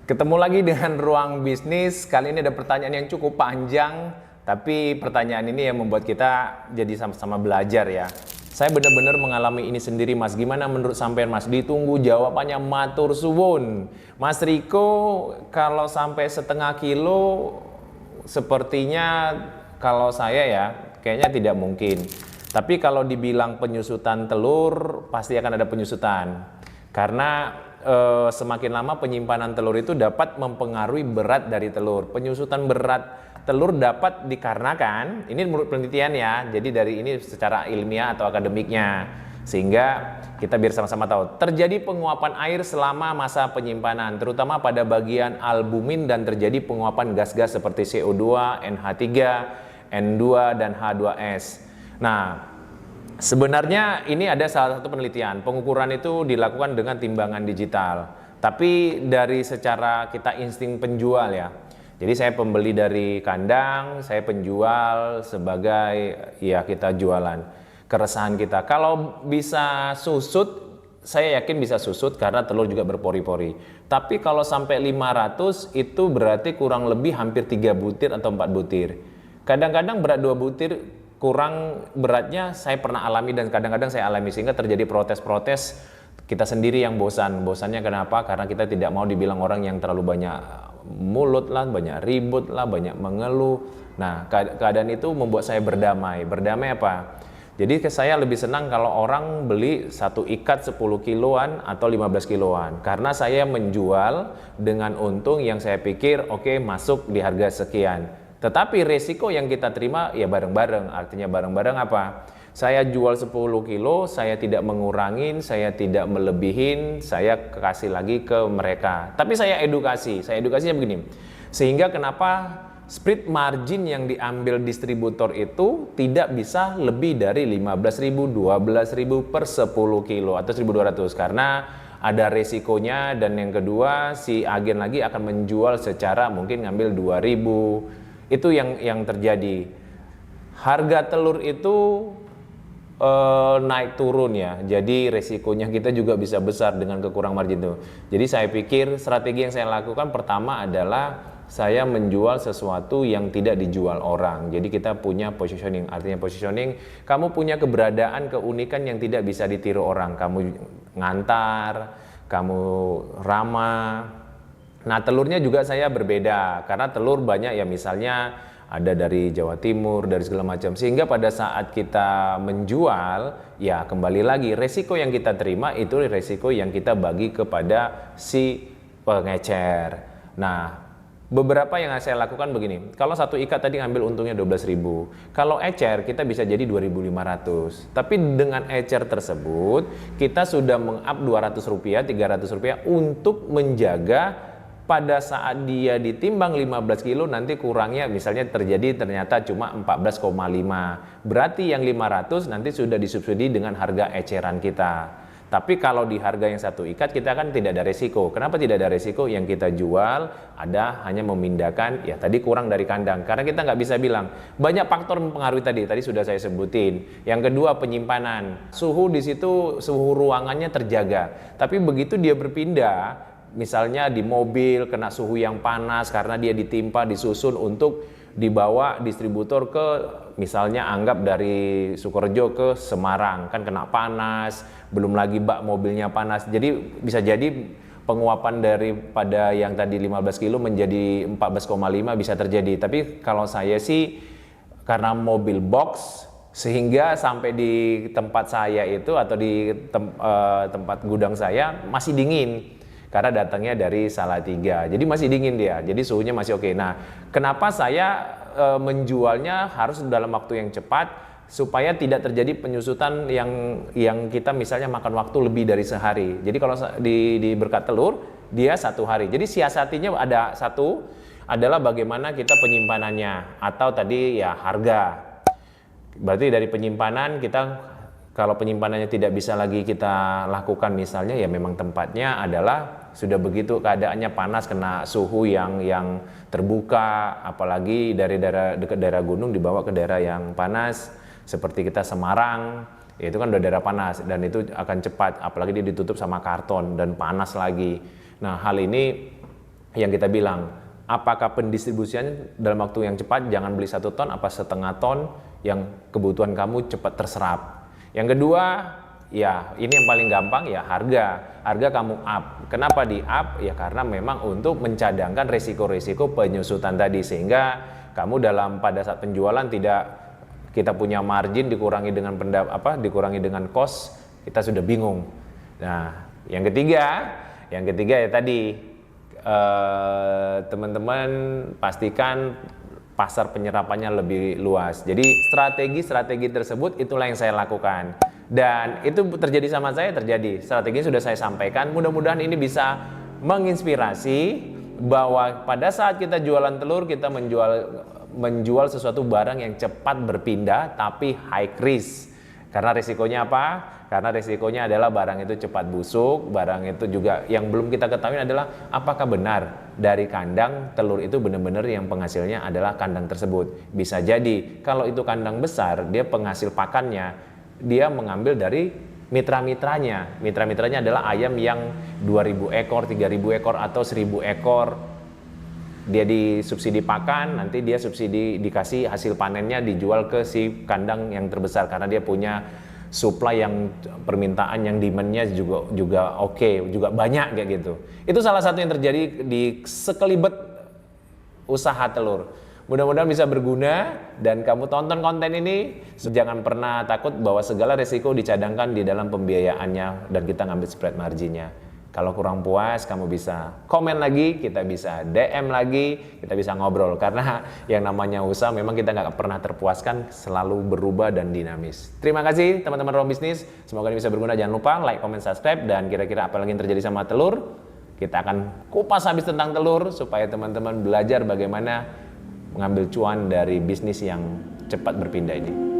Ketemu lagi dengan Ruang Bisnis. Kali ini ada pertanyaan yang cukup panjang, tapi pertanyaan ini yang membuat kita jadi sama-sama belajar ya. Saya benar-benar mengalami ini sendiri, Mas. Gimana menurut sampean, Mas? Ditunggu jawabannya, matur suwun. Mas Riko, kalau sampai setengah kilo, sepertinya kalau saya ya, kayaknya tidak mungkin. Tapi kalau dibilang penyusutan telur, pasti akan ada penyusutan. Karena semakin lama penyimpanan telur itu dapat mempengaruhi berat dari telur. Penyusutan berat telur dapat dikarenakan, ini menurut penelitian ya, jadi dari ini secara ilmiah atau akademiknya, sehingga kita biar sama-sama tahu, terjadi penguapan air selama masa penyimpanan, terutama pada bagian albumin, dan terjadi penguapan gas-gas seperti CO2, NH3, N2, dan H2S. Nah, sebenarnya ini ada salah satu penelitian, pengukuran itu dilakukan dengan timbangan digital. Tapi dari secara kita insting penjual ya. Jadi saya pembeli dari kandang, saya penjual sebagai ya kita jualan. Keresahan kita. Kalau bisa susut, saya yakin bisa susut karena telur juga berpori-pori. Tapi kalau sampai 500 itu berarti kurang lebih hampir 3 butir atau 4 butir. Kadang-kadang berat 2 butir kurang beratnya saya pernah alami dan kadang-kadang saya alami, sehingga terjadi protes-protes kita sendiri yang bosan. Bosannya kenapa? Karena kita tidak mau dibilang orang yang terlalu banyak mulut lah, banyak ribut lah, banyak mengeluh. Nah, keadaan itu membuat saya berdamai. Berdamai apa? Jadi saya lebih senang kalau orang beli satu ikat 10 kiloan atau 15 kiloan. Karena saya menjual dengan untung yang saya pikir oke, masuk di harga sekian. Tetapi resiko yang kita terima ya bareng-bareng. Artinya bareng-bareng apa? Saya jual 10 kilo, saya tidak mengurangin, saya tidak melebihin, saya kasih lagi ke mereka. Tapi saya edukasinya begini. Sehingga kenapa spread margin yang diambil distributor itu tidak bisa lebih dari 15.000, 12.000 per 10 kilo atau 1.200. Karena ada resikonya, dan yang kedua si agen lagi akan menjual secara mungkin ngambil 2.000. Itu yang terjadi. Harga telur itu naik turun ya, jadi resikonya kita juga bisa besar dengan kekurang margin itu. Jadi saya pikir strategi yang saya lakukan pertama adalah saya menjual sesuatu yang tidak dijual orang. Jadi kita punya positioning, artinya positioning, kamu punya keberadaan, keunikan yang tidak bisa ditiru orang. Kamu ngantar, kamu ramah. Nah, telurnya juga saya berbeda, karena telur banyak ya, misalnya ada dari Jawa Timur, dari segala macam. Sehingga pada saat kita menjual, ya kembali lagi, resiko yang kita terima itu resiko yang kita bagi kepada si pengecer. Nah, beberapa yang saya lakukan begini, kalau satu ikat tadi ngambil untungnya 12.000, kalau ecer kita bisa jadi 2.500. Tapi dengan ecer tersebut, kita sudah meng-up 200 rupiah, 300 rupiah untuk menjaga pada saat dia ditimbang 15 kilo nanti kurangnya misalnya ternyata cuma 14,5. Berarti yang 500 nanti sudah disubsidi dengan harga eceran kita. Tapi kalau di harga yang satu ikat kita kan tidak ada resiko. Kenapa tidak ada resiko? Yang kita jual ada hanya memindahkan ya tadi kurang dari kandang. Karena kita nggak bisa bilang. Banyak faktor mempengaruhi tadi sudah saya sebutin. Yang kedua penyimpanan. Suhu di situ, suhu ruangannya terjaga. Tapi begitu dia berpindah, misalnya di mobil kena suhu yang panas karena dia ditimpa, disusun untuk dibawa distributor ke misalnya anggap dari Sukorejo ke Semarang, kan kena panas, belum lagi bak mobilnya panas. Jadi bisa jadi penguapan daripada yang tadi 15 kilo menjadi 14,5 bisa terjadi. Tapi kalau saya sih karena mobil box sehingga sampai di tempat saya itu atau di tempat gudang saya masih dingin. Karena datangnya dari Salatiga, jadi masih dingin dia, jadi suhunya masih oke. Nah, kenapa saya menjualnya harus dalam waktu yang cepat supaya tidak terjadi penyusutan yang kita misalnya makan waktu lebih dari sehari. Jadi kalau di berkat telur dia 1 hari. Jadi siasatinya ada satu adalah bagaimana kita penyimpanannya atau tadi ya harga. Berarti dari penyimpanan kita, kalau penyimpanannya tidak bisa lagi kita lakukan misalnya ya memang tempatnya adalah sudah begitu keadaannya panas, kena suhu yang terbuka, apalagi dari dekat daerah gunung dibawa ke daerah yang panas seperti kita Semarang, ya itu kan udah daerah panas dan itu akan cepat, apalagi dia ditutup sama karton dan panas lagi. Nah, hal ini yang kita bilang, apakah pendistribusian dalam waktu yang cepat, jangan beli 1 ton, apa setengah ton yang kebutuhan kamu cepat terserap. Yang kedua, ya ini yang paling gampang ya harga kamu up. Kenapa di up? Ya karena memang untuk mencadangkan resiko-resiko penyusutan tadi, sehingga kamu pada saat penjualan tidak kita punya margin dikurangi dengan cost, kita sudah bingung. Nah, yang ketiga ya tadi, teman-teman pastikan pasar penyerapannya lebih luas. Jadi strategi tersebut itulah yang saya lakukan. Dan itu terjadi sama saya, strategi sudah saya sampaikan. Mudah-mudahan ini bisa menginspirasi bahwa pada saat kita jualan telur, kita menjual sesuatu barang yang cepat berpindah tapi high risk. Karena risikonya apa? Karena risikonya adalah barang itu cepat busuk. Barang itu juga yang belum kita ketahui adalah apakah benar dari kandang telur itu benar-benar yang penghasilnya adalah kandang tersebut. Bisa jadi kalau itu kandang besar, dia penghasil pakannya dia mengambil dari mitra-mitranya. Mitra-mitranya adalah ayam yang 2.000 ekor, 3.000 ekor atau 1.000 ekor. Dia disubsidi pakan, nanti dia subsidi dikasih hasil panennya dijual ke si kandang yang terbesar karena dia punya supply yang permintaan yang demand-nya juga oke, juga banyak kayak gitu. Itu salah satu yang terjadi di sekelibet usaha telur. Mudah-mudahan bisa berguna dan kamu tonton konten ini, jangan pernah takut bahwa segala resiko dicadangkan di dalam pembiayaannya dan kita ngambil spread marginnya. Kalau kurang puas, kamu bisa komen lagi, kita bisa DM lagi, kita bisa ngobrol. Karena yang namanya usaha memang kita nggak pernah terpuaskan, selalu berubah dan dinamis. Terima kasih teman-teman Ruang Bisnis, semoga ini bisa berguna. Jangan lupa like, comment, subscribe, dan kira-kira apa lagi yang terjadi sama telur. Kita akan kupas habis tentang telur, supaya teman-teman belajar bagaimana mengambil cuan dari bisnis yang cepat berpindah ini.